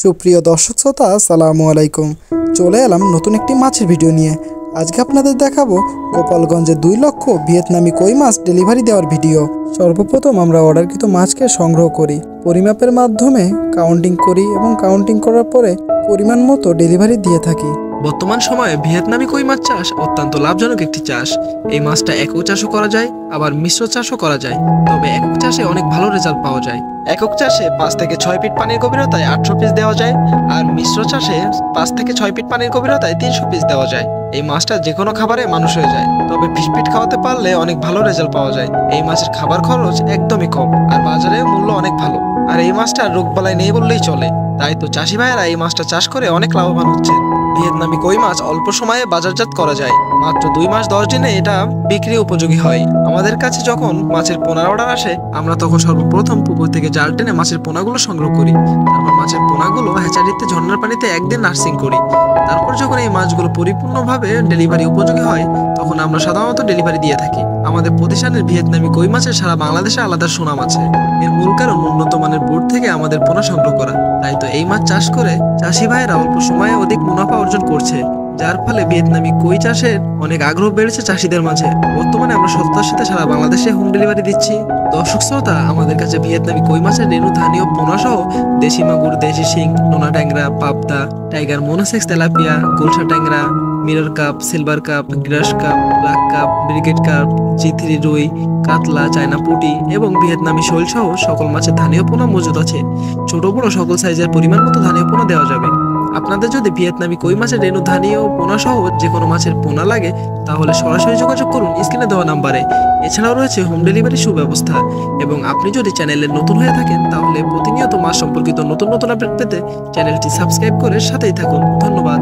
সুপ্রিয় দর্শক শ্রোতা আসসালামু আলাইকুম। চলে এলাম নতুন একটি মাছের ভিডিও নিয়ে। আজকে আপনাদের দেখাবো গোপালগঞ্জে 2 লক্ষ ভিয়েতনামি কই মাছ ডেলিভারি দেওয়ার ভিডিও। সর্বপ্রথম আমরা অর্ডারকৃত মাছকে সংগ্রহ করি, পরিমাপের মাধ্যমে কাউন্টিং করি এবং কাউন্টিং করার পরে পরিমাণ মতো ডেলিভারি দিয়ে থাকি। বর্তমান সময়ে ভিয়েতনামি কই মাছ চাষ অত্যন্ত লাভজনক একটি চাষ। এই মাছটা একক চাষও করা যায়, আবার মিশ্র চাষও করা যায়। তবে একক চাষে অনেক ভালো রেজাল্ট পাওয়া যায়। একক চাষে 5 থেকে 6 ফিট পানির গভীরতায় 800 পিস দেওয়া যায়, আর মিশ্র চাষে 5 থেকে 6 ফিট পানির গভীরতায় 300 পিস দেওয়া যায়। এই মাছটা যে কোনো খাবারে মানুষ হয়ে যায়, তবে ফিশ ফিট খাওয়াতে পারলে অনেক ভালো রেজাল্ট পাওয়া যায়। এই মাছের খাবার খরচ একদমই কম, আর বাজারে মূল্য অনেক ভালো। আর এই মাছটার রোগবালাই নেই বললেই চলে। তাই তো চাষি ভাইয়েরা এই মাছটা চাষ করে অনেক লাভবান হচ্ছে। ভিয়েতনামি কই মাছ অল্প সময়ে বাজারজাত করা যায়। মাত্র 2 মাস 10 দিনে এটা বিক্রি উপযোগী হয়। আমাদের কাছে যখন মাছের পোনার অর্ডার আসে, আমরা তখন সর্বপ্রথম পুকুর থেকে জাল টেনে মাছের পোনাগুলো সংগ্রহ করি। তারপর মাছের পোনাগুলো হ্যাচারিতে ঝর্ণার পানিতে একদিন নার্সিং করি। তারপর যখন এই মাছগুলো পরিপূর্ণভাবে ডেলিভারি উপযোগী হয়, তখন আমরা সাধারণত ডেলিভারি দিয়ে থাকি। আমাদের প্রতিষ্ঠানের ভিয়েতনামি কই মাছের সারা বাংলাদেশে আলাদা সুনাম আছে। এর মূল কারণ উন্নত মানের বোট থেকে আমাদের পোনা সংগ্রহ করা। তাই তো এই মাছ চাষ করে চাষি ভাইয়েরা অল্প সময়ে অধিক মুনাফা অর্জন করছে, যার ফলে ভিয়েতনামি কই চাষের অনেক আগ্রহ বেড়েছে চাষিদের মাঝে। বর্তমানে আমরা সততার সাথে সারা বাংলাদেশে হোম ডেলিভারি দিচ্ছি। দর্শক শ্রোতা, আমাদের কাছে ভিয়েতনামি কই মাছের রেণু ধানীয় পোনা সহ দেশি মাগুর, দেশি শিং, নোনা ট্যাংরা, পাবদা, টাইগার মোনোসেক্স, তেলাপিয়া, গুলশা ট্যাংরা, মিরর কাপ, সিলভার কাপ, গ্রাস cup, black cup, brigade cup, G3 রুই, কাতলা, চায়না পুঁটি এবং ভিয়েতনামি শোল সহ সকল মাছের ধানীয় পোনা মজুদ আছে। ছোট বড় সকল সাইজের পরিমাণ মতো ধানীয় পোনা দেওয়া যাবে। আপনাদের যদি ভিয়েতনামি কই মাছের রেণু ধানীয় পোনা সহ যে কোনো মাছের পোনা লাগে, তাহলে সরাসরি যোগাযোগ করুন স্ক্রিনে দেওয়া নাম্বারে। এছাড়াও রয়েছে হোম ডেলিভারি সুব্যবস্থা। এবং আপনি যদি চ্যানেলে নতুন হয়ে থাকেন, তাহলে প্রতিনিয়ত মাছ সম্পর্কিত নতুন নতুন আপডেট পেতে চ্যানেলটি সাবস্ক্রাইব করে সাথেই থাকুন। ধন্যবাদ।